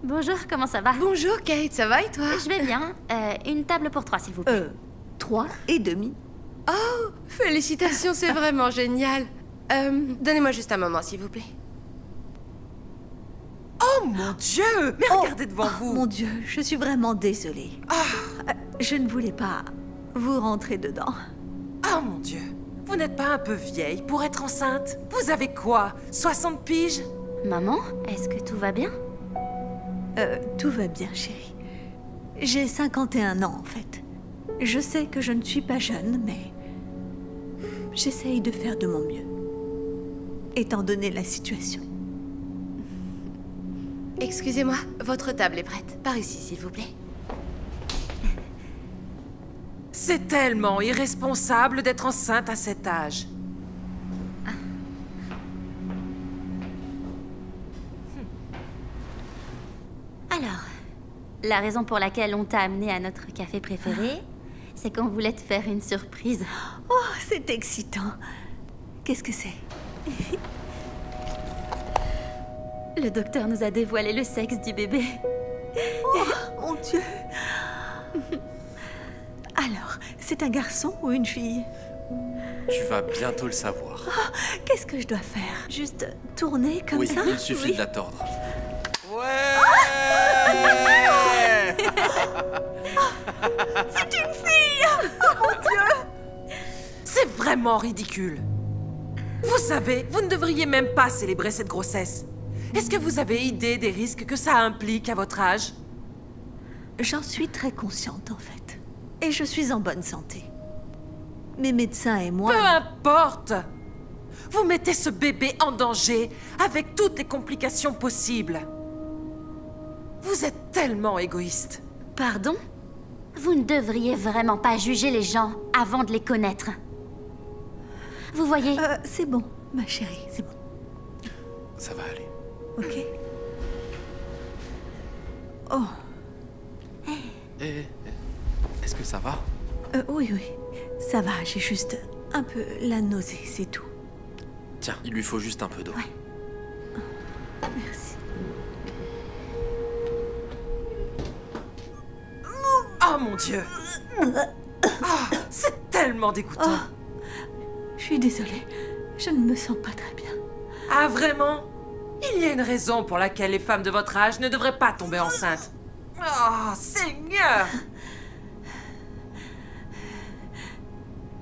Bonjour, comment ça va? Bonjour Kate, ça va et toi? Je vais bien. Une table pour 3, s'il vous plaît. 3,5. Oh, félicitations, c'est vraiment génial. Donnez-moi juste un moment, s'il vous plaît. Oh mon Dieu! Mais regardez devant vous! Mon Dieu, je suis vraiment désolée. Je ne voulais pas vous rentrer dedans. Oh mon Dieu! Vous n'êtes pas un peu vieille pour être enceinte? Vous avez quoi? 60 piges? Maman, est-ce que tout va bien? Tout va bien, chérie. J'ai 51 ans, en fait. Je sais que je ne suis pas jeune, mais j'essaye de faire de mon mieux, étant donné la situation. Excusez-moi, votre table est prête. Par ici, s'il vous plaît. C'est tellement irresponsable d'être enceinte à cet âge. Alors, la raison pour laquelle on t'a amené à notre café préféré, c'est qu'on voulait te faire une surprise. Oh, c'est excitant. Qu'est-ce que c'est? Le docteur nous a dévoilé le sexe du bébé. Oh, mon Dieu. Alors, c'est un garçon ou une fille? Tu vas bientôt le savoir. Oh, qu'est-ce que je dois faire? Juste tourner comme ça? Oui, il suffit de la tordre. Ouais. C'est une fille! Oh mon Dieu! C'est vraiment ridicule. Vous savez, vous ne devriez même pas célébrer cette grossesse. Est-ce que vous avez idée des risques que ça implique à votre âge? J'en suis très consciente, en fait. Et je suis en bonne santé. Mes médecins et moi... Peu importe! Vous mettez ce bébé en danger avec toutes les complications possibles. Vous êtes tellement égoïste. Pardon? Vous ne devriez vraiment pas juger les gens avant de les connaître. Vous voyez... c'est bon, ma chérie, c'est bon. Ça va aller. Ok. Oh. Est-ce que ça va? Oui, oui. Ça va, j'ai juste un peu la nausée, c'est tout. Tiens, il lui faut juste un peu d'eau. Ouais. Merci. Oh mon Dieu! Ah, c'est tellement dégoûtant. Je suis désolée, je ne me sens pas très bien. Ah vraiment? Il y a une raison pour laquelle les femmes de votre âge ne devraient pas tomber enceintes. Oh, Seigneur!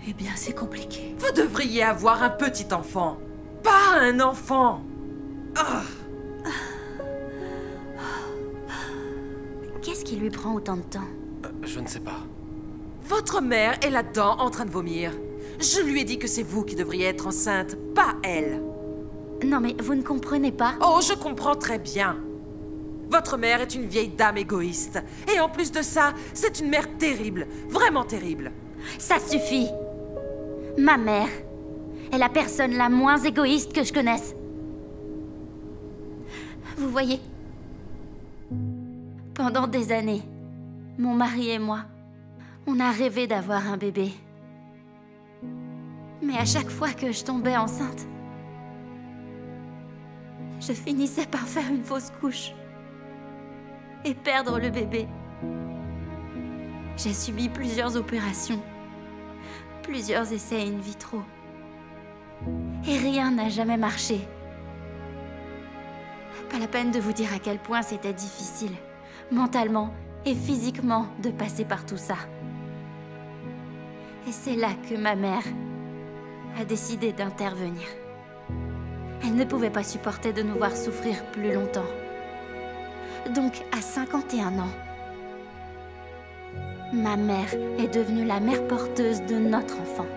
Eh bien, c'est compliqué. Vous devriez avoir un petit enfant, pas un enfant. Qu'est-ce qui lui prend autant de temps? Je ne sais pas. Votre mère est là-dedans en train de vomir. Je lui ai dit que c'est vous qui devriez être enceinte, pas elle. Non mais vous ne comprenez pas? Oh, je comprends très bien. Votre mère est une vieille dame égoïste. Et en plus de ça, c'est une mère terrible, vraiment terrible. Ça suffit! Ma mère est la personne la moins égoïste que je connaisse. Vous voyez? Pendant des années, mon mari et moi, on a rêvé d'avoir un bébé. Mais à chaque fois que je tombais enceinte, je finissais par faire une fausse couche et perdre le bébé. J'ai subi plusieurs opérations, plusieurs essais in vitro. Et rien n'a jamais marché. Pas la peine de vous dire à quel point c'était difficile, mentalement et physiquement, de passer par tout ça. Et c'est là que ma mère a décidé d'intervenir. Elle ne pouvait pas supporter de nous voir souffrir plus longtemps. Donc, à 51 ans, ma mère est devenue la mère porteuse de notre enfant.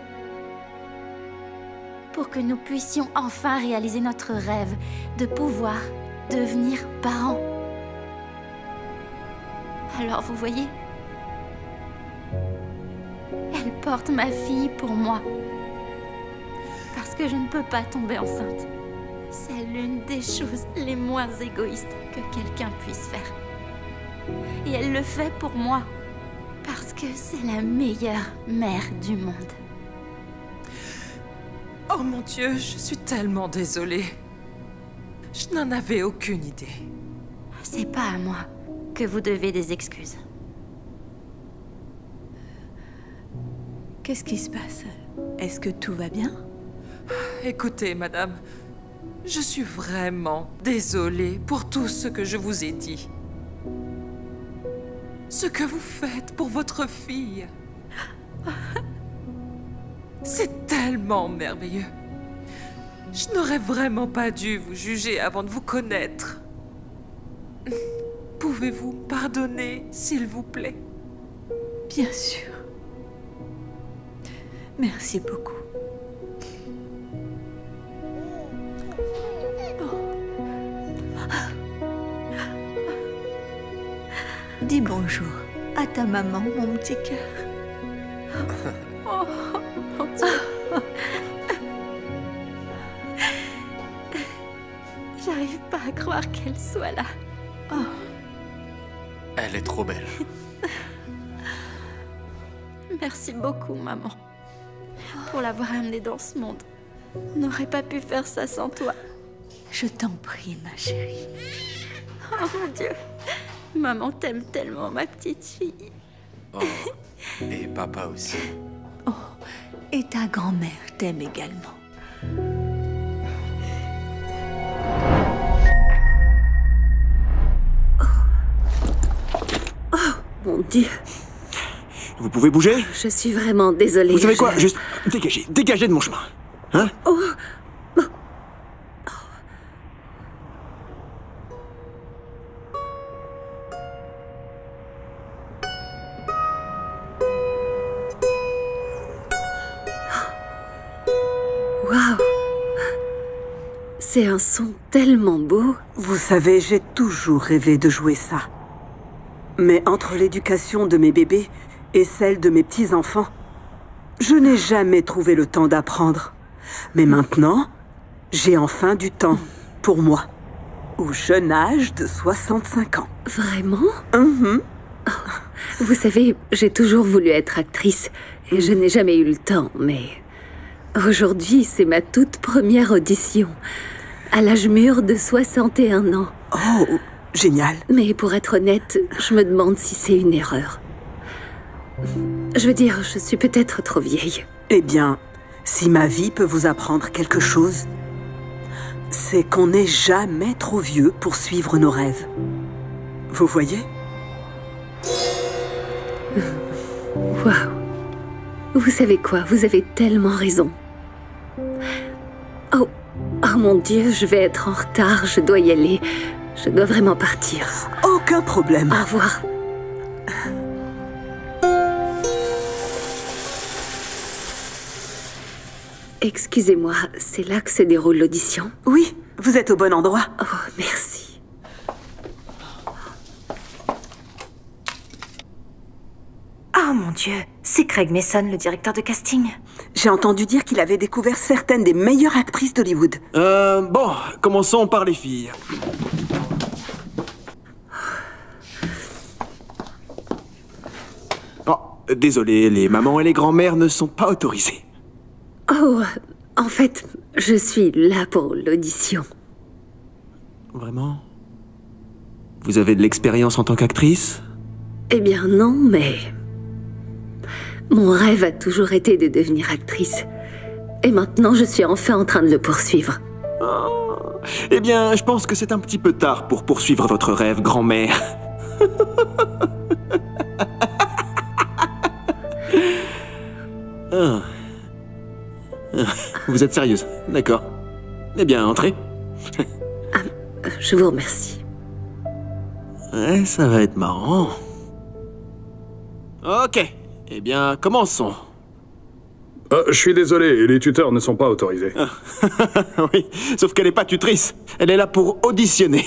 Pour que nous puissions enfin réaliser notre rêve de pouvoir devenir parents. Alors, vous voyez, elle porte ma fille pour moi. Parce que je ne peux pas tomber enceinte. C'est l'une des choses les moins égoïstes que quelqu'un puisse faire. Et elle le fait pour moi. Parce que c'est la meilleure mère du monde. Oh mon Dieu, je suis tellement désolée. Je n'en avais aucune idée. C'est pas à moi que vous devez des excuses. Qu'est-ce qui se passe? Est-ce que tout va bien? Écoutez, madame, je suis vraiment désolée pour tout ce que je vous ai dit. Ce que vous faites pour votre fille. C'est tellement merveilleux. Je n'aurais vraiment pas dû vous juger avant de vous connaître. Pouvez-vous pardonner, s'il vous plaît? Bien sûr. Merci beaucoup. Dis bonjour à ta maman, mon petit cœur. Oh, mon Dieu. J'arrive pas à croire qu'elle soit là. Oh. Elle est trop belle. Merci beaucoup, maman, pour l'avoir amenée dans ce monde. On n'aurait pas pu faire ça sans toi. Je t'en prie, ma chérie. Oh mon Dieu. Maman t'aime tellement, ma petite fille. Oh, et papa aussi. Oh, et ta grand-mère t'aime également. Oh, mon Dieu. Vous pouvez bouger? Je suis vraiment désolée. Vous savez quoi? Juste dégagez, dégagez de mon chemin. Hein? Oh. Waouh! C'est un son tellement beau. Vous savez, j'ai toujours rêvé de jouer ça. Mais entre l'éducation de mes bébés et celle de mes petits-enfants, je n'ai jamais trouvé le temps d'apprendre. Mais maintenant, j'ai enfin du temps pour moi. Au jeune âge de 65 ans. Vraiment? Mm-hmm. Vous savez, j'ai toujours voulu être actrice et je n'ai jamais eu le temps, mais aujourd'hui, c'est ma toute première audition, à l'âge mûr de 61 ans. Oh, génial. Mais pour être honnête, je me demande si c'est une erreur. Je veux dire, je suis peut-être trop vieille. Eh bien, si ma vie peut vous apprendre quelque chose, c'est qu'on n'est jamais trop vieux pour suivre nos rêves. Vous voyez? Waouh! Vous savez quoi? Vous avez tellement raison. Oh mon Dieu, je vais être en retard, je dois y aller. Je dois vraiment partir. Aucun problème. Au revoir. Excusez-moi, c'est là que se déroule l'audition? Oui, vous êtes au bon endroit. Oh, merci. Oh mon Dieu, c'est Craig Mason, le directeur de casting. J'ai entendu dire qu'il avait découvert certaines des meilleures actrices d'Hollywood. Bon, commençons par les filles. Oh, désolé, les mamans et les grands-mères ne sont pas autorisées. Oh, en fait, je suis là pour l'audition. Vraiment? Vous avez de l'expérience en tant qu'actrice? Eh bien non, mais mon rêve a toujours été de devenir actrice. Et maintenant, je suis enfin en train de le poursuivre. Oh. Eh bien, je pense que c'est un petit peu tard pour poursuivre votre rêve, grand-mère. Ah. Vous êtes sérieuse? D'accord. Eh bien, entrez. Je vous remercie. Ouais, ça va être marrant. Ok. Eh bien, commençons. Je suis désolé, les tuteurs ne sont pas autorisés. Oui, sauf qu'elle n'est pas tutrice. Elle est là pour auditionner.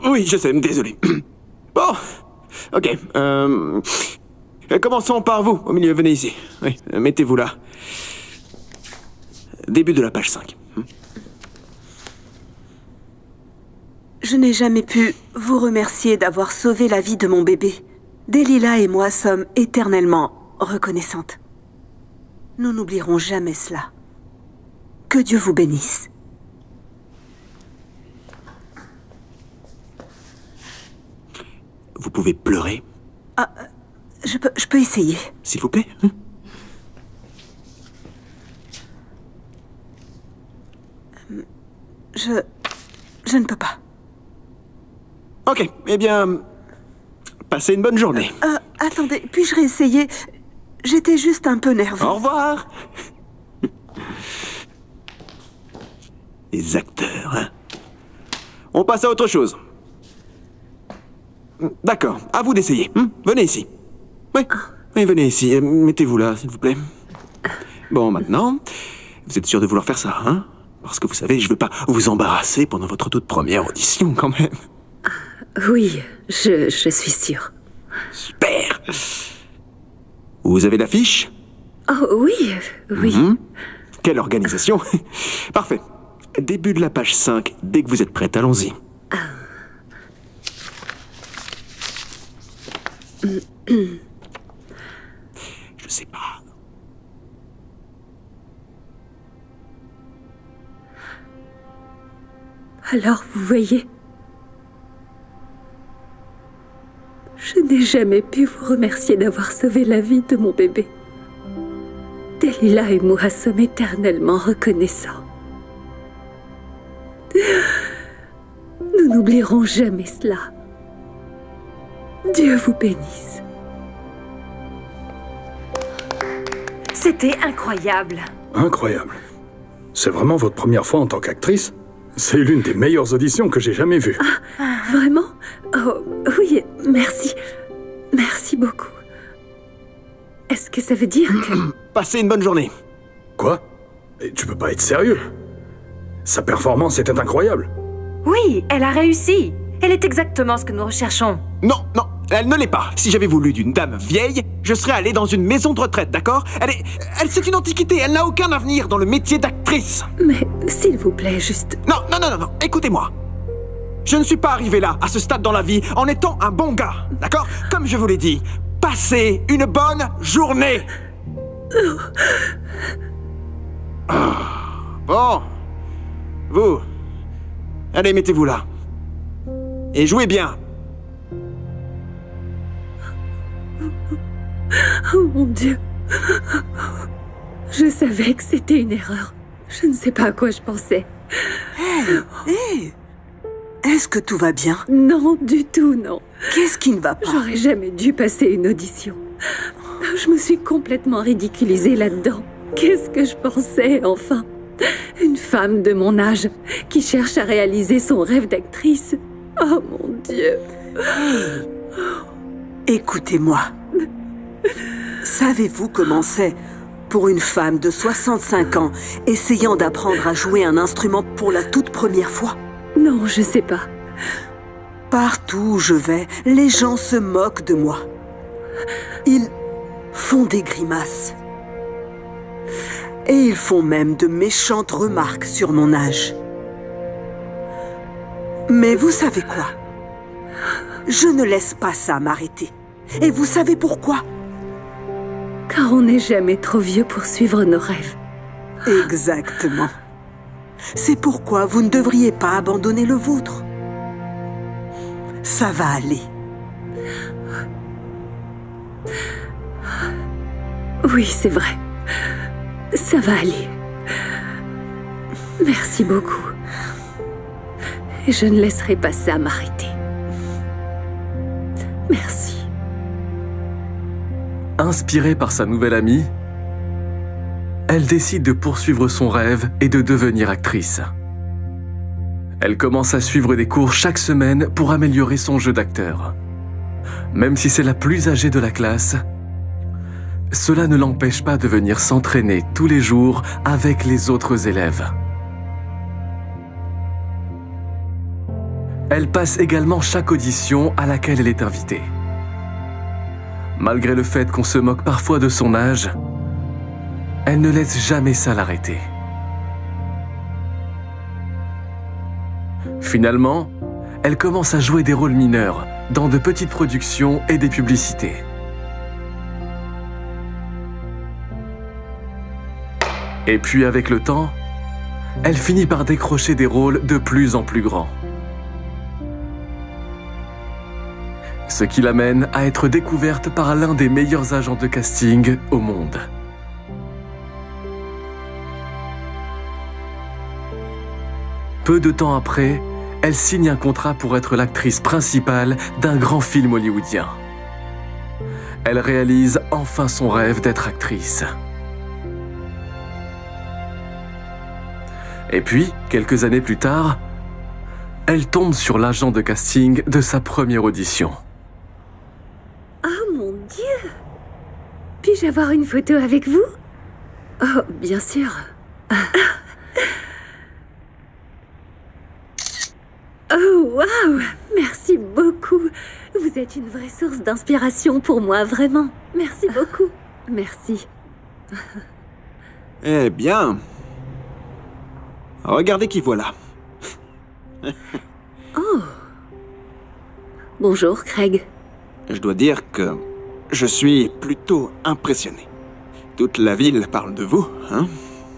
Oui, je sais, désolé. Bon, ok. Commençons par vous, au milieu. Venez ici. Oui, mettez-vous là. Début de la page 5. Je n'ai jamais pu vous remercier d'avoir sauvé la vie de mon bébé. Delilah et moi sommes éternellement reconnaissantes. Nous n'oublierons jamais cela. Que Dieu vous bénisse. vous pouvez pleurer? Je peux essayer. S'il vous plaît. Je ne peux pas. Ok, eh bien... Passez une bonne journée. Attendez, puis-je réessayer? J'étais juste un peu nerveux. Au revoir. Les acteurs, hein. On passe à autre chose. D'accord, à vous d'essayer. Venez ici. Oui, venez ici. Mettez-vous là, s'il vous plaît. Bon, maintenant, vous êtes sûr de vouloir faire ça, hein? Parce que vous savez, je veux pas vous embarrasser pendant votre toute première audition, quand même. Oui, je suis sûre. Super. Vous avez l'affiche? Oh oui, oui. Quelle organisation. Parfait. Début de la page 5, dès que vous êtes prête, allons-y. Je sais pas. Alors, vous voyez, je n'ai jamais pu vous remercier d'avoir sauvé la vie de mon bébé. Delilah et moi sommes éternellement reconnaissants. Nous n'oublierons jamais cela. Dieu vous bénisse. C'était incroyable. Incroyable. C'est vraiment votre première fois en tant qu'actrice? C'est l'une des meilleures auditions que j'ai jamais vues. Vraiment? Oh, oui, merci. Merci beaucoup. Est-ce que ça veut dire que... Passez une bonne journée. Quoi? Et tu peux pas être sérieux? Sa performance était incroyable. Oui, elle a réussi. Elle est exactement ce que nous recherchons. Non, non, elle ne l'est pas. Si j'avais voulu d'une dame vieille, je serais allé dans une maison de retraite, d'accord? C'est une antiquité, elle n'a aucun avenir dans le métier d'actrice. Mais, s'il vous plaît, juste... Non, non, non, non, non, écoutez-moi. Je ne suis pas arrivé là, à ce stade dans la vie, en étant un bon gars, d'accord? Comme je vous l'ai dit, passez une bonne journée. Bon. Vous. Allez, mettez-vous là. Et jouez bien. Oh mon Dieu. Je savais que c'était une erreur. Je ne sais pas à quoi je pensais. Hé, est-ce que tout va bien? Non, du tout, non. Qu'est-ce qui ne va pas? J'aurais jamais dû passer une audition. Je me suis complètement ridiculisée là-dedans. Qu'est-ce que je pensais, enfin? Une femme de mon âge qui cherche à réaliser son rêve d'actrice. Oh mon Dieu. Écoutez-moi. Savez-vous comment c'est pour une femme de 65 ans essayant d'apprendre à jouer un instrument pour la toute première fois? Non, je sais pas. Partout où je vais, les gens se moquent de moi. Ils font des grimaces. Et ils font même de méchantes remarques sur mon âge. Mais vous savez quoi? Je ne laisse pas ça m'arrêter. Et vous savez pourquoi? Car on n'est jamais trop vieux pour suivre nos rêves. Exactement. C'est pourquoi vous ne devriez pas abandonner le vôtre. Ça va aller. Oui, c'est vrai. Ça va aller. Merci beaucoup. Et je ne laisserai pas ça m'arrêter. Merci. Inspirée par sa nouvelle amie, elle décide de poursuivre son rêve et de devenir actrice. Elle commence à suivre des cours chaque semaine pour améliorer son jeu d'acteur. Même si c'est la plus âgée de la classe, cela ne l'empêche pas de venir s'entraîner tous les jours avec les autres élèves. Elle passe également chaque audition à laquelle elle est invitée. Malgré le fait qu'on se moque parfois de son âge, elle ne laisse jamais ça l'arrêter. Finalement, elle commence à jouer des rôles mineurs dans de petites productions et des publicités. Et puis avec le temps, elle finit par décrocher des rôles de plus en plus grands. ce qui l'amène à être découverte par l'un des meilleurs agents de casting au monde. Peu de temps après, elle signe un contrat pour être l'actrice principale d'un grand film hollywoodien. Elle réalise enfin son rêve d'être actrice. Et puis, quelques années plus tard, elle tombe sur l'agent de casting de sa première audition. Oh mon Dieu! Puis-je avoir une photo avec vous? Oh, bien sûr. Oh, waouh! Merci beaucoup. Vous êtes une vraie source d'inspiration pour moi, vraiment. Merci beaucoup. Merci. Eh bien... Regardez qui voilà. Oh. Bonjour, Craig. Je dois dire que je suis plutôt impressionné. Toute la ville parle de vous, hein?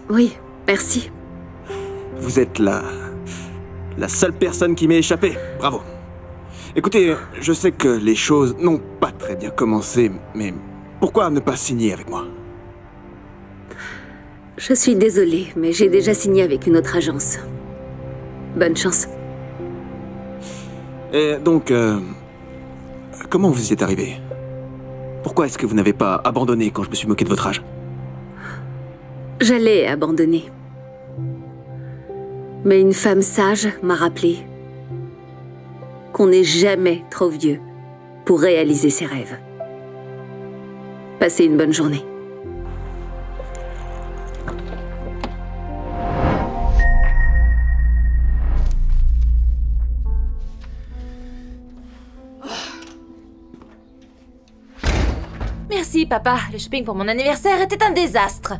Oui, merci. Vous êtes la seule personne qui m'est échappée. Bravo. Écoutez, je sais que les choses n'ont pas très bien commencé, mais pourquoi ne pas signer avec moi? Je suis désolée, mais j'ai déjà signé avec une autre agence. Bonne chance. Et donc, comment vous y êtes arrivé? Pourquoi est-ce que vous n'avez pas abandonné quand je me suis moqué de votre âge? J'allais abandonner. Mais une femme sage m'a rappelé qu'on n'est jamais trop vieux pour réaliser ses rêves. Passez une bonne journée. Merci, papa. Le shopping pour mon anniversaire était un désastre.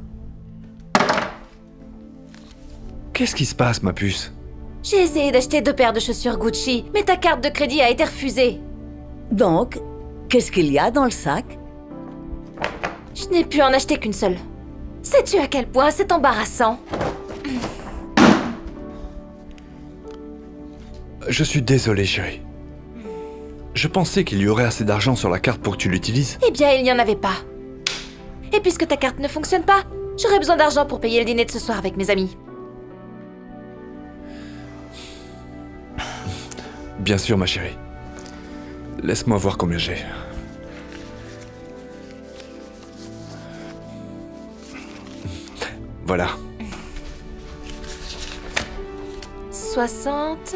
Qu'est-ce qui se passe, ma puce? J'ai essayé d'acheter 2 paires de chaussures Gucci, mais ta carte de crédit a été refusée. Donc, qu'est-ce qu'il y a dans le sac? Je n'ai pu en acheter qu'une seule. Sais-tu à quel point c'est embarrassant? Je suis désolé, chérie. Je pensais qu'il y aurait assez d'argent sur la carte pour que tu l'utilises. Eh bien, il n'y en avait pas. Et puisque ta carte ne fonctionne pas, j'aurais besoin d'argent pour payer le dîner de ce soir avec mes amis. Bien sûr, ma chérie. Laisse-moi voir combien j'ai. Voilà. 60,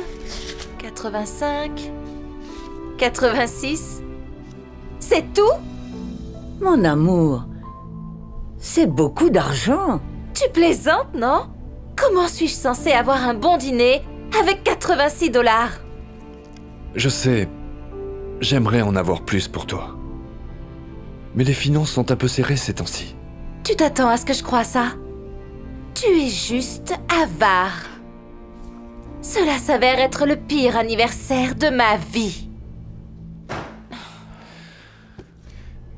85, 86. C'est tout? Mon amour, c'est beaucoup d'argent. Tu plaisantes, non? Comment suis-je censée avoir un bon dîner avec 86 $? Je sais, j'aimerais en avoir plus pour toi. Mais les finances sont un peu serrées ces temps-ci. Tu t'attends à ce que je croie ça? Tu es juste avare. Cela s'avère être le pire anniversaire de ma vie.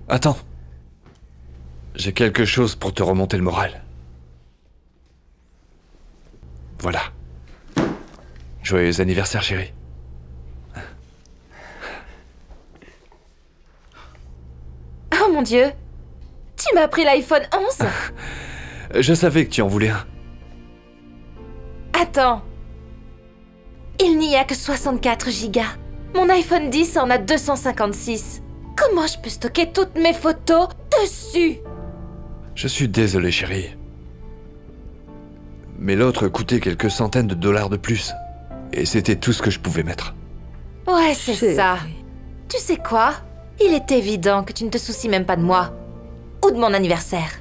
Attends. J'ai quelque chose pour te remonter le moral. Voilà. Joyeux anniversaire, chérie. Oh mon Dieu! Tu m'as pris l'iPhone 11? Je savais que tu en voulais un. Attends. Il n'y a que 64 gigas. Mon iPhone 10 en a 256. Comment je peux stocker toutes mes photos dessus? Je suis désolé, chérie. Mais l'autre coûtait quelques centaines de dollars de plus. Et c'était tout ce que je pouvais mettre. Ouais, c'est ça. Tu sais quoi? Il est évident que tu ne te soucies même pas de moi. Ou de mon anniversaire.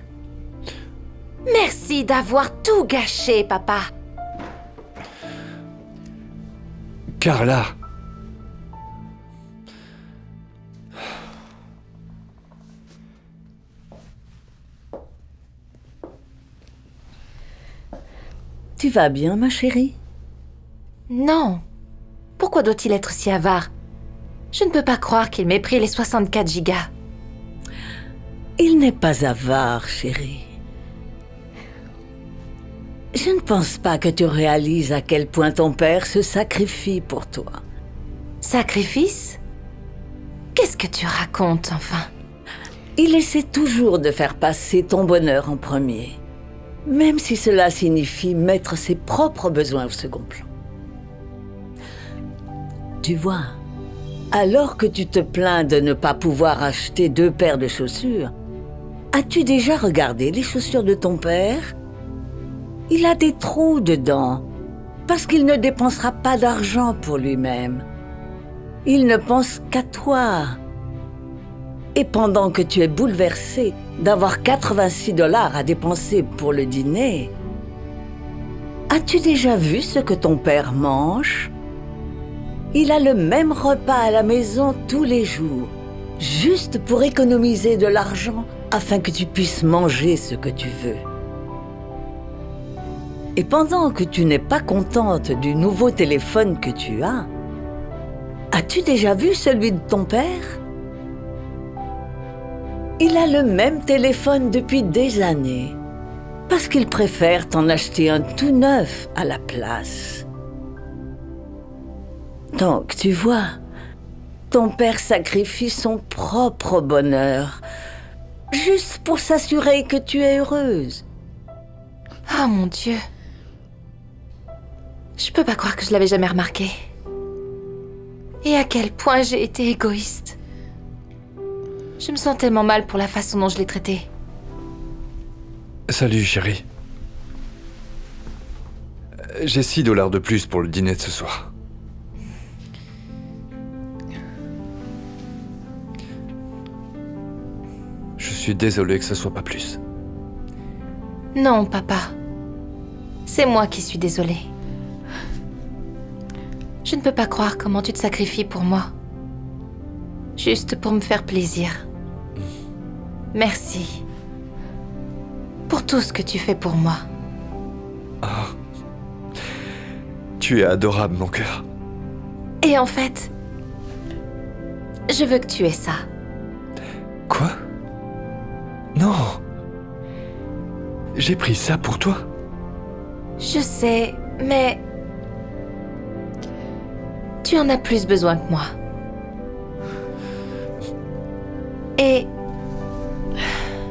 Merci d'avoir tout gâché, papa. Carla. Tu vas bien, ma chérie? Non. Pourquoi doit-il être si avare? Je ne peux pas croire qu'il m'ait pris les 64 gigas. Il n'est pas avare, chérie. Je ne pense pas que tu réalises à quel point ton père se sacrifie pour toi. Sacrifice? Qu'est-ce que tu racontes, enfin? Il essaie toujours de faire passer ton bonheur en premier, même si cela signifie mettre ses propres besoins au second plan. Tu vois, alors que tu te plains de ne pas pouvoir acheter 2 paires de chaussures, as-tu déjà regardé les chaussures de ton père? Il a des trous dedans, parce qu'il ne dépensera pas d'argent pour lui-même. Il ne pense qu'à toi. Et pendant que tu es bouleversé d'avoir 86 $ à dépenser pour le dîner, as-tu déjà vu ce que ton père mange? Il a le même repas à la maison tous les jours, juste pour économiser de l'argent afin que tu puisses manger ce que tu veux. Et pendant que tu n'es pas contente du nouveau téléphone que tu as, as-tu déjà vu celui de ton père? Il a le même téléphone depuis des années, parce qu'il préfère t'en acheter un tout neuf à la place. Donc, tu vois, ton père sacrifie son propre bonheur, juste pour s'assurer que tu es heureuse. Oh mon Dieu. Je peux pas croire que je l'avais jamais remarqué. Et à quel point j'ai été égoïste. Je me sens tellement mal pour la façon dont je l'ai traité. Salut, chérie. J'ai 6 $ de plus pour le dîner de ce soir. Je suis désolé que ce soit pas plus. Non, papa. C'est moi qui suis désolée. Je ne peux pas croire comment tu te sacrifies pour moi. Juste pour me faire plaisir. Merci. Pour tout ce que tu fais pour moi. Oh. Tu es adorable, mon cœur. Et en fait, je veux que tu aies ça. Quoi? Non. J'ai pris ça pour toi. Je sais, mais... tu en as plus besoin que moi. Et...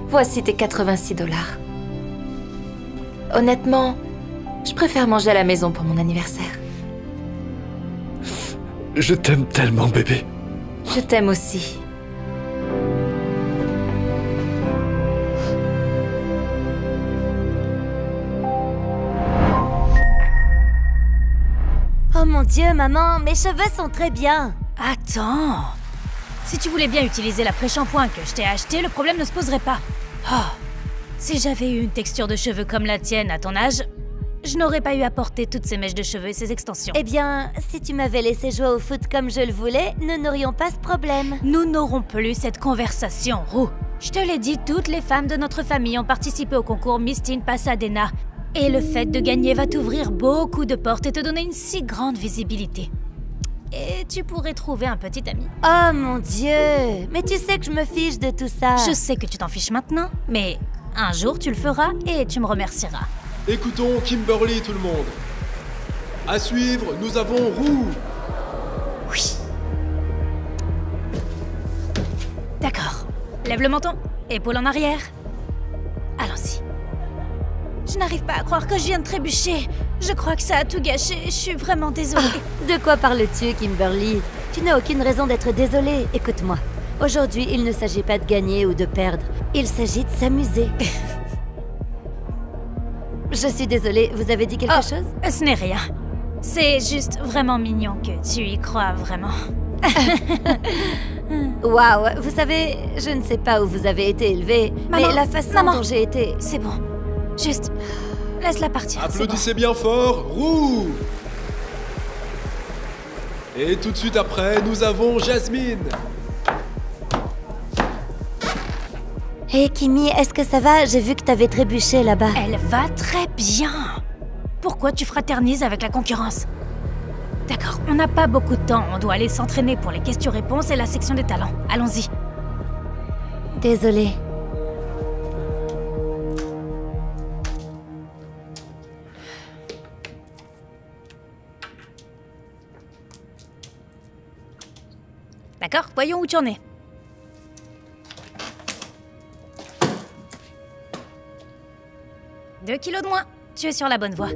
voici tes 86 $. Honnêtement, je préfère manger à la maison pour mon anniversaire. Je t'aime tellement, bébé. Je t'aime aussi. Oh mon Dieu, maman, mes cheveux sont très bien. Attends. Si tu voulais bien utiliser l'après-shampoing que je t'ai acheté, le problème ne se poserait pas. Oh. Si j'avais eu une texture de cheveux comme la tienne à ton âge, je n'aurais pas eu à porter toutes ces mèches de cheveux et ces extensions. Eh bien, si tu m'avais laissé jouer au foot comme je le voulais, nous n'aurions pas ce problème. Nous n'aurons plus cette conversation, Roux. Je te l'ai dit, toutes les femmes de notre famille ont participé au concours Miss Teen Pasadena. Et le fait de gagner va t'ouvrir beaucoup de portes et te donner une si grande visibilité. Et tu pourrais trouver un petit ami. Oh mon Dieu! Mais tu sais que je me fiche de tout ça. Je sais que tu t'en fiches maintenant, mais un jour tu le feras et tu me remercieras. Écoutons Kimberly, tout le monde. À suivre, nous avons Roux. Oui. D'accord. Lève le menton, épaule en arrière. Allons-y. Je n'arrive pas à croire que je viens de trébucher. Je crois que ça a tout gâché. Je suis vraiment désolée. Oh, de quoi parles-tu, Kimberly? Tu n'as aucune raison d'être désolée. Écoute-moi. Aujourd'hui, il ne s'agit pas de gagner ou de perdre. Il s'agit de s'amuser. Je suis désolée, vous avez dit quelque chose? Ce n'est rien. C'est juste vraiment mignon que tu y crois vraiment. Waouh, vous savez, je ne sais pas où vous avez été élevé, mais la façon dont j'ai été... C'est bon. Juste, laisse-la partir. Applaudissez bien fort, Roux. Et tout de suite après, nous avons Jasmine. Hé Kimi, est-ce que ça va? J'ai vu que t'avais trébuché là-bas. Elle va très bien. Pourquoi tu fraternises avec la concurrence? D'accord, on n'a pas beaucoup de temps. On doit aller s'entraîner pour les questions-réponses et la section des talents. Allons-y. Désolée. D'accord, voyons où tu en es. Deux kilos de moins. Tu es sur la bonne voie.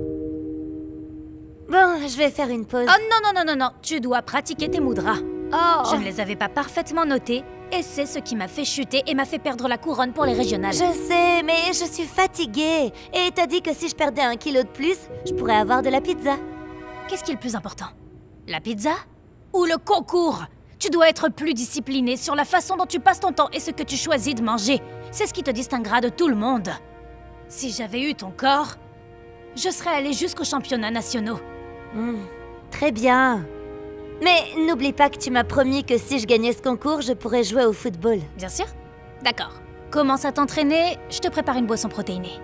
Bon, je vais faire une pause. Oh non, tu dois pratiquer tes mudras. Oh. Je ne les avais pas parfaitement notés, et c'est ce qui m'a fait chuter et m'a fait perdre la couronne pour les régionales. Je sais, mais je suis fatiguée. Et t'as dit que si je perdais 1 kilo de plus, je pourrais avoir de la pizza. Qu'est-ce qui est le plus important? La pizza? Ou le concours? Tu dois être plus discipliné sur la façon dont tu passes ton temps et ce que tu choisis de manger. C'est ce qui te distinguera de tout le monde. Si j'avais eu ton corps, je serais allée jusqu'aux championnats nationaux. Très bien. Mais n'oublie pas que tu m'as promis que si je gagnais ce concours, je pourrais jouer au football. Bien sûr. D'accord. Commence à t'entraîner, je te prépare une boisson protéinée.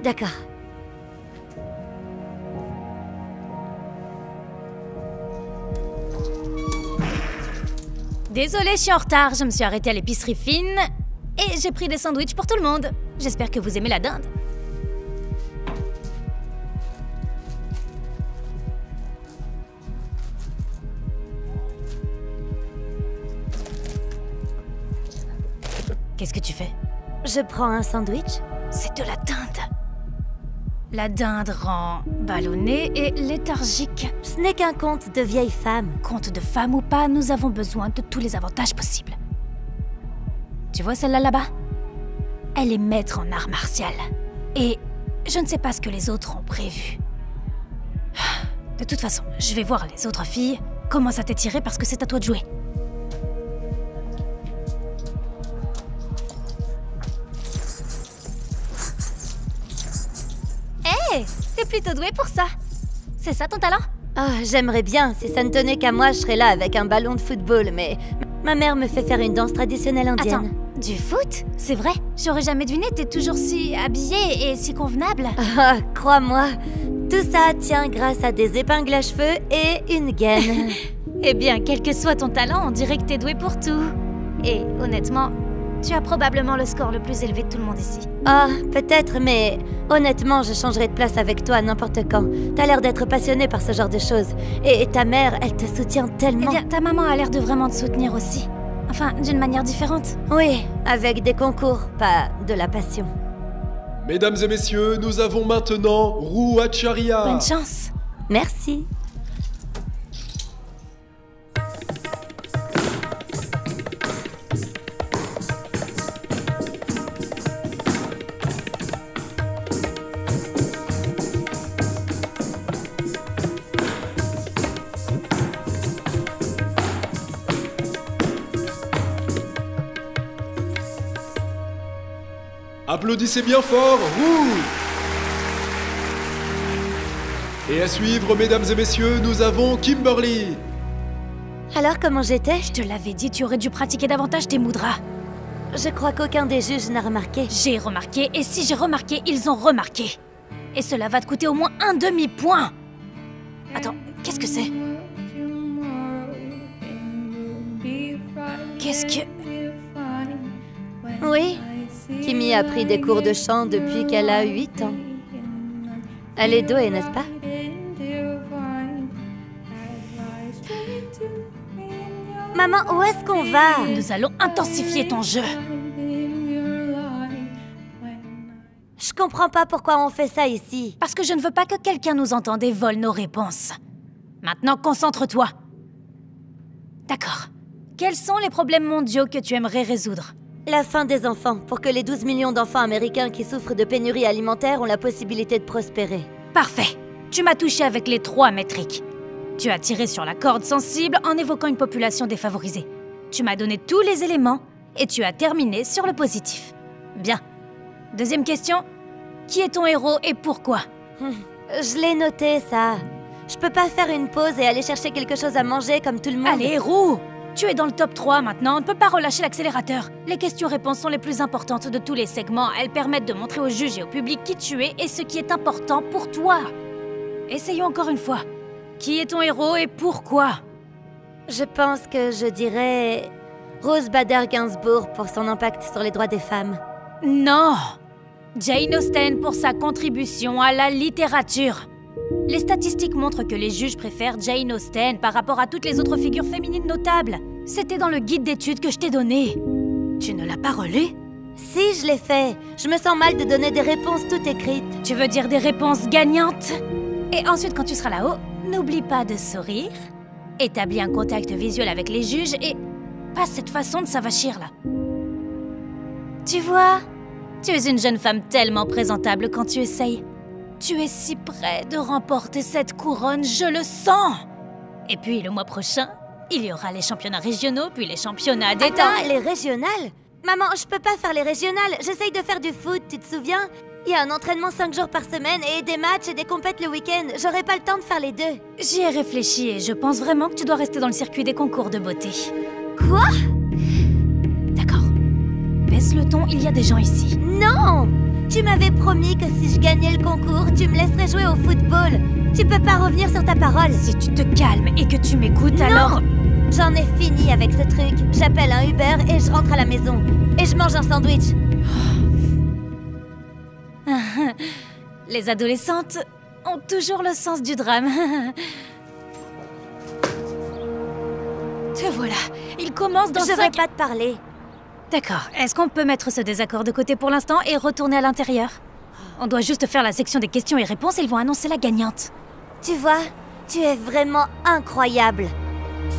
D'accord. Désolée, je suis en retard, je me suis arrêtée à l'épicerie fine et j'ai pris des sandwichs pour tout le monde. J'espère que vous aimez la dinde. Qu'est-ce que tu fais? Je prends un sandwich. C'est de la dinde. La dinde rend ballonné et léthargique. Ce n'est qu'un conte de vieille femme. Conte de femme ou pas, nous avons besoin de tous les avantages possibles. Tu vois celle-là là-bas? Elle est maître en art martial. Et je ne sais pas ce que les autres ont prévu. De toute façon, je vais voir les autres filles. Commence à t'étirer parce que c'est à toi de jouer. Hé, t'es plutôt douée pour ça. C'est ça ton talent? Ah, j'aimerais bien. Si ça ne tenait qu'à moi, je serais là avec un ballon de football, mais ma mère me fait faire une danse traditionnelle indienne. Attends, du foot? C'est vrai? J'aurais jamais deviné, t'es toujours si habillée et si convenable. Ah, crois-moi, tout ça tient grâce à des épingles à cheveux et une gaine. Eh bien, quel que soit ton talent, on dirait que t'es douée pour tout. Et honnêtement, tu as probablement le score le plus élevé de tout le monde ici. Ah, peut-être, mais honnêtement, je changerai de place avec toi n'importe quand. T'as l'air d'être passionnée par ce genre de choses. Et ta mère, elle te soutient tellement. Eh bien, ta maman a l'air de vraiment te soutenir aussi. Enfin, d'une manière différente. Oui, avec des concours, pas de la passion. Mesdames et messieurs, nous avons maintenant Rue Acharya. Bonne chance. Merci. Applaudissez bien fort, Rue! Et à suivre, mesdames et messieurs, nous avons Kimberly. Alors, comment j'étais? Je te l'avais dit, tu aurais dû pratiquer davantage tes mudras. Je crois qu'aucun des juges n'a remarqué. J'ai remarqué, et si j'ai remarqué, ils ont remarqué. Et cela va te coûter au moins un demi-point. Attends, qu'est-ce que c'est? Qu'est-ce que... Oui, Kimi a pris des cours de chant depuis qu'elle a 8 ans. Elle est douée, n'est-ce pas? Maman, où est-ce qu'on va? Nous allons intensifier ton jeu. Je comprends pas pourquoi on fait ça ici. Parce que je ne veux pas que quelqu'un nous entende et vole nos réponses. Maintenant, concentre-toi. D'accord. Quels sont les problèmes mondiaux que tu aimerais résoudre? La faim des enfants, pour que les 12 millions d'enfants américains qui souffrent de pénurie alimentaire ont la possibilité de prospérer. Parfait. Tu m'as touché avec les 3 métriques. Tu as tiré sur la corde sensible en évoquant une population défavorisée. Tu m'as donné tous les éléments et tu as terminé sur le positif. Bien. Deuxième question. Qui est ton héros et pourquoi? Je l'ai noté, ça. Je peux pas faire une pause et aller chercher quelque chose à manger comme tout le monde. Allez, Rue! Tu es dans le top 3 maintenant, on ne peut pas relâcher l'accélérateur. Les questions-réponses sont les plus importantes de tous les segments. Elles permettent de montrer aux juges et au public qui tu es et ce qui est important pour toi. Essayons encore une fois. Qui est ton héros et pourquoi? Je pense que je dirais Rose Bader Ginsburg pour son impact sur les droits des femmes. Non! Jane Austen pour sa contribution à la littérature. Les statistiques montrent que les juges préfèrent Jane Austen par rapport à toutes les autres figures féminines notables. C'était dans le guide d'études que je t'ai donné. Tu ne l'as pas relu? Si, je l'ai fait. Je me sens mal de donner des réponses toutes écrites. Tu veux dire des réponses gagnantes? Et ensuite, quand tu seras là-haut, n'oublie pas de sourire, établis un contact visuel avec les juges et pas cette façon de s'avachir là. Tu vois, tu es une jeune femme tellement présentable quand tu essayes. Tu es si près de remporter cette couronne, je le sens. Et puis le mois prochain, il y aura les championnats régionaux, puis les championnats d'État. Attends, les régionales? Maman, je peux pas faire les régionales. J'essaye de faire du foot, tu te souviens? Il y a un entraînement 5 jours par semaine et des matchs et des compètes le week-end. J'aurai pas le temps de faire les deux. J'y ai réfléchi et je pense vraiment que tu dois rester dans le circuit des concours de beauté. Quoi? D'accord. Baisse le ton, il y a des gens ici. Non! Tu m'avais promis que si je gagnais le concours, tu me laisserais jouer au football. Tu peux pas revenir sur ta parole. Si tu te calmes et que tu m'écoutes, alors... J'en ai fini avec ce truc. J'appelle un Uber et je rentre à la maison. Et je mange un sandwich. Les adolescentes ont toujours le sens du drame. Te voilà, il commence dans 5... Je vais pas te parler. D'accord, est-ce qu'on peut mettre ce désaccord de côté pour l'instant et retourner à l'intérieur? On doit juste faire la section des questions et réponses et ils vont annoncer la gagnante. Tu vois, tu es vraiment incroyable.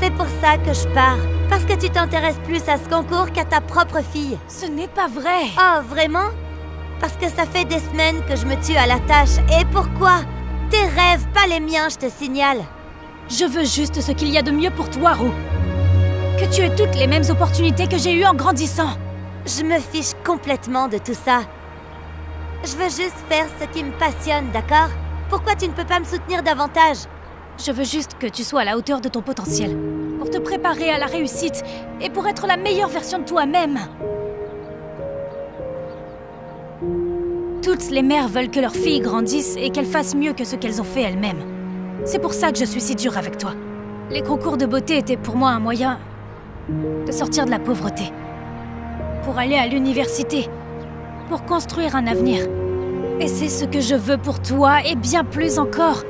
C'est pour ça que je pars. Parce que tu t'intéresses plus à ce concours qu'à ta propre fille. Ce n'est pas vrai. Oh, vraiment? Parce que ça fait des semaines que je me tue à la tâche. Et pourquoi? Tes rêves, pas les miens, je te signale. Je veux juste ce qu'il y a de mieux pour toi, Roux. Que tu aies toutes les mêmes opportunités que j'ai eues en grandissant. Je me fiche complètement de tout ça. Je veux juste faire ce qui me passionne, d'accord? Pourquoi tu ne peux pas me soutenir davantage? Je veux juste que tu sois à la hauteur de ton potentiel. Pour te préparer à la réussite et pour être la meilleure version de toi-même. Toutes les mères veulent que leurs filles grandissent et qu'elles fassent mieux que ce qu'elles ont fait elles-mêmes. C'est pour ça que je suis si dure avec toi. Les concours de beauté étaient pour moi un moyen de sortir de la pauvreté. Pour aller à l'université. Pour construire un avenir. Et c'est ce que je veux pour toi et bien plus encore.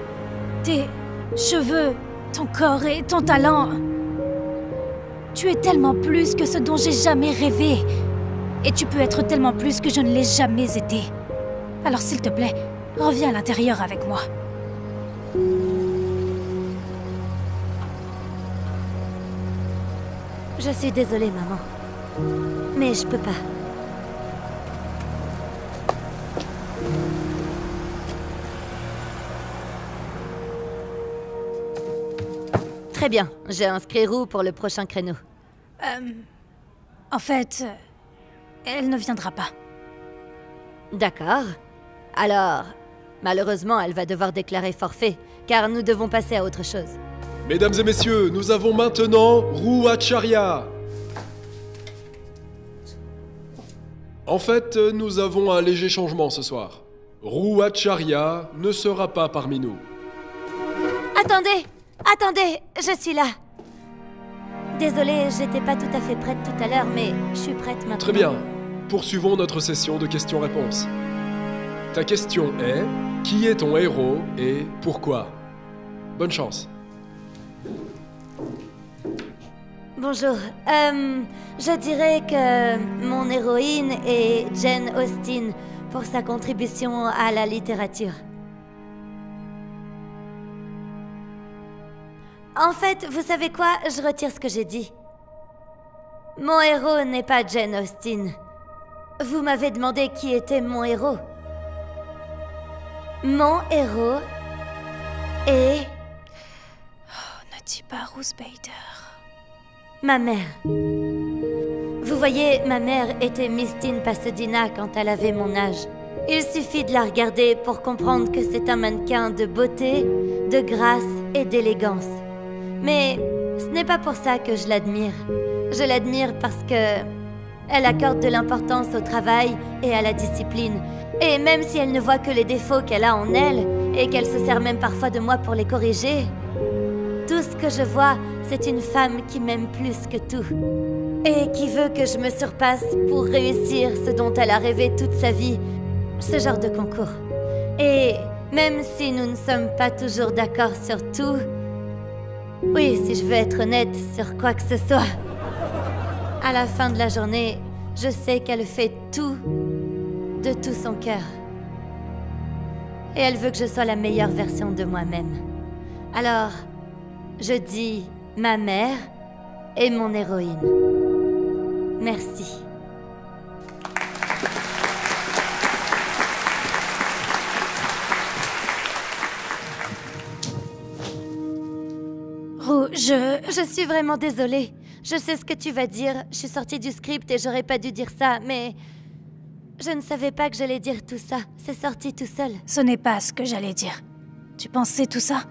Tes cheveux, ton corps et ton talent. Tu es tellement plus que ce dont j'ai jamais rêvé. Et tu peux être tellement plus que je ne l'ai jamais été. Alors s'il te plaît, reviens à l'intérieur avec moi. Je suis désolée, maman. Mais je peux pas. Très bien, j'ai inscrit Roux pour le prochain créneau. En fait, elle ne viendra pas. D'accord. Alors, malheureusement, elle va devoir déclarer forfait, car nous devons passer à autre chose. Mesdames et messieurs, nous avons maintenant Roux Acharya. En fait, nous avons un léger changement ce soir. Roux Acharya ne sera pas parmi nous. Attendez! Attendez! Je suis là! Désolée, j'étais pas tout à fait prête tout à l'heure, mais je suis prête maintenant. Très bien. Poursuivons notre session de questions-réponses. Ta question est, qui est ton héros et pourquoi? Bonne chance. Bonjour. Je dirais que mon héroïne est Jane Austen pour sa contribution à la littérature. En fait, vous savez quoi? Je retire ce que j'ai dit. Mon héros n'est pas Jane Austen. Vous m'avez demandé qui était mon héros. Mon héros est... Oh, ne dis pas Ruth Bader. Ma mère. Vous voyez, ma mère était Mistine Pasadena quand elle avait mon âge. Il suffit de la regarder pour comprendre que c'est un mannequin de beauté, de grâce et d'élégance. Mais ce n'est pas pour ça que je l'admire. Je l'admire parce que elle accorde de l'importance au travail et à la discipline. Et même si elle ne voit que les défauts qu'elle a en elle, et qu'elle se sert même parfois de moi pour les corriger, tout ce que je vois, c'est une femme qui m'aime plus que tout. Et qui veut que je me surpasse pour réussir ce dont elle a rêvé toute sa vie. Ce genre de concours. Et même si nous ne sommes pas toujours d'accord sur tout... Oui, si je veux être honnête sur quoi que ce soit... À la fin de la journée, je sais qu'elle fait tout de tout son cœur. Et elle veut que je sois la meilleure version de moi-même. Alors, je dis ma mère et mon héroïne. Merci. Roux, Je suis vraiment désolée. Je sais ce que tu vas dire. Je suis sortie du script et j'aurais pas dû dire ça, mais... Je ne savais pas que j'allais dire tout ça. C'est sorti tout seul. Ce n'est pas ce que j'allais dire. Tu pensais tout ça?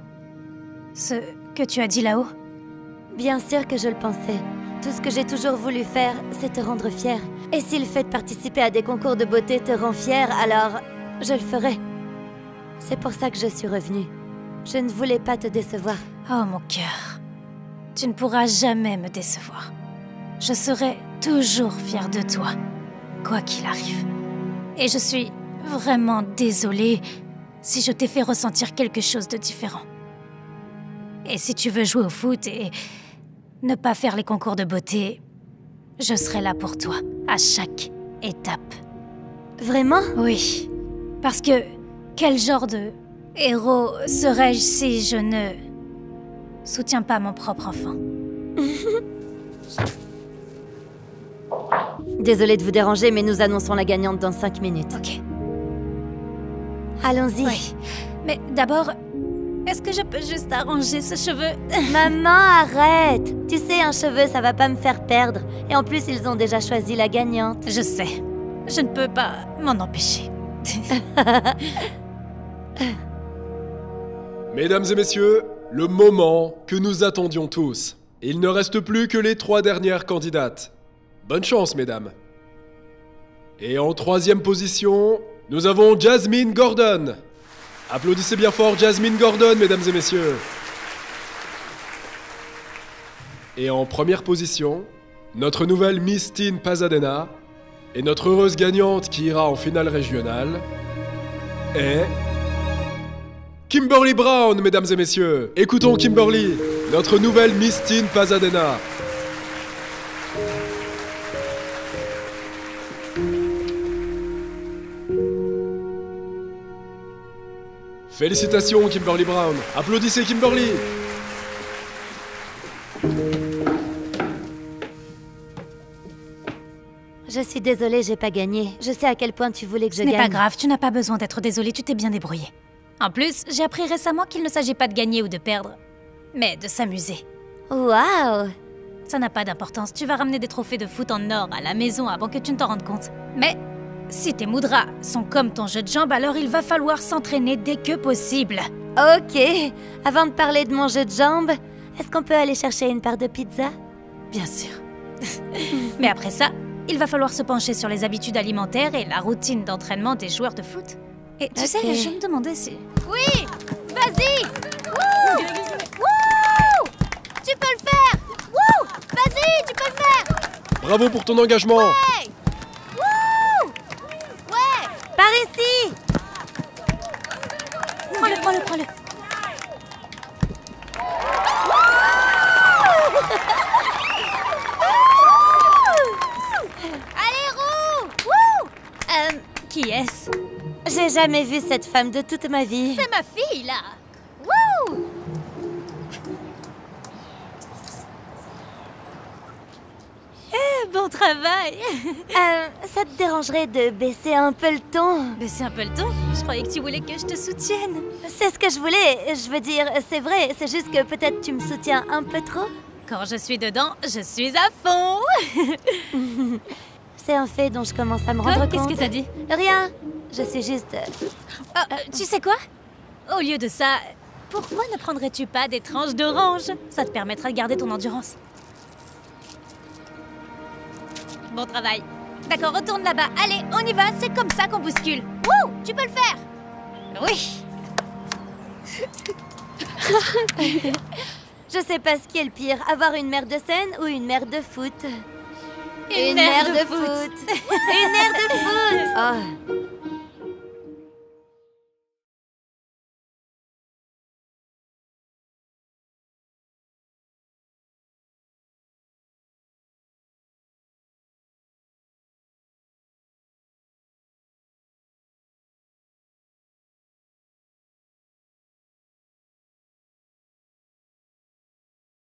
Ce que tu as dit là-haut? Bien sûr que je le pensais. Tout ce que j'ai toujours voulu faire, c'est te rendre fière. Et si le fait de participer à des concours de beauté te rend fière, alors je le ferai. C'est pour ça que je suis revenue. Je ne voulais pas te décevoir. Oh mon cœur, tu ne pourras jamais me décevoir. Je serai toujours fière de toi, quoi qu'il arrive. Et je suis vraiment désolée si je t'ai fait ressentir quelque chose de différent. Et si tu veux jouer au foot et ne pas faire les concours de beauté, je serai là pour toi, à chaque étape. Vraiment? Oui, parce que quel genre de héros serais-je si je ne soutiens pas mon propre enfant? Désolée de vous déranger, mais nous annonçons la gagnante dans 5 minutes. Ok. Allons-y. Oui. Mais d'abord, est-ce que je peux juste arranger ce cheveu? Maman, arrête! Tu sais, un cheveu, ça va pas me faire perdre. Et en plus, ils ont déjà choisi la gagnante. Je sais. Je ne peux pas m'en empêcher. Mesdames et messieurs, le moment que nous attendions tous. Il ne reste plus que les 3 dernières candidates. Bonne chance, mesdames. Et en 3e position, nous avons Jasmine Gordon. Applaudissez bien fort Jasmine Gordon, mesdames et messieurs. Et en 1re position, notre nouvelle Miss Teen Pasadena et notre heureuse gagnante qui ira en finale régionale est... Kimberly Brown, mesdames et messieurs. Écoutons Kimberly, notre nouvelle Miss Teen Pasadena. Félicitations Kimberly Brown. Applaudissez Kimberly. Je suis désolée, j'ai pas gagné. Je sais à quel point tu voulais que je gagne. Ce n'est pas grave, tu n'as pas besoin d'être désolée, tu t'es bien débrouillée. En plus, j'ai appris récemment qu'il ne s'agit pas de gagner ou de perdre, mais de s'amuser. Waouh! Ça n'a pas d'importance, tu vas ramener des trophées de foot en or à la maison avant que tu ne t'en rendes compte. Mais si tes moudras sont comme ton jeu de jambes, alors il va falloir s'entraîner dès que possible. Ok, avant de parler de mon jeu de jambes, est-ce qu'on peut aller chercher une part de pizza? Bien sûr. Mais après ça, il va falloir se pencher sur les habitudes alimentaires et la routine d'entraînement des joueurs de foot. Et tu sais, je me demandais si... Oui! Vas-y! Wouh! Wouh! Tu peux le faire! Wouh! Vas-y, tu peux le faire! Bravo pour ton engagement! Ouais! Wouh! Ouais! Par ici! Prends-le, prends-le, prends-le! Allez, Roux! Wouh! Qui est-ce? J'ai jamais vu cette femme de toute ma vie. C'est ma fille, là! Wouh! Bon travail! Ça te dérangerait de baisser un peu le ton? Baisser un peu le ton? Je croyais que tu voulais que je te soutienne. C'est ce que je voulais. Je veux dire, c'est vrai. C'est juste que peut-être tu me soutiens un peu trop. Quand je suis dedans, je suis à fond! C'est un fait dont je commence à me rendre compte. Qu'est-ce que ça dit? Rien. Je suis juste... tu sais quoi? Au lieu de ça, pourquoi ne prendrais-tu pas des tranches d'orange? Ça te permettra de garder ton endurance. Bon travail. D'accord, retourne là-bas. Allez, on y va, c'est comme ça qu'on bouscule. Wouh! Tu peux le faire! Oui! Je sais pas ce qui est le pire, avoir une mère de scène ou une mère de foot. Une mère de foot. Une mère de foot. Oh,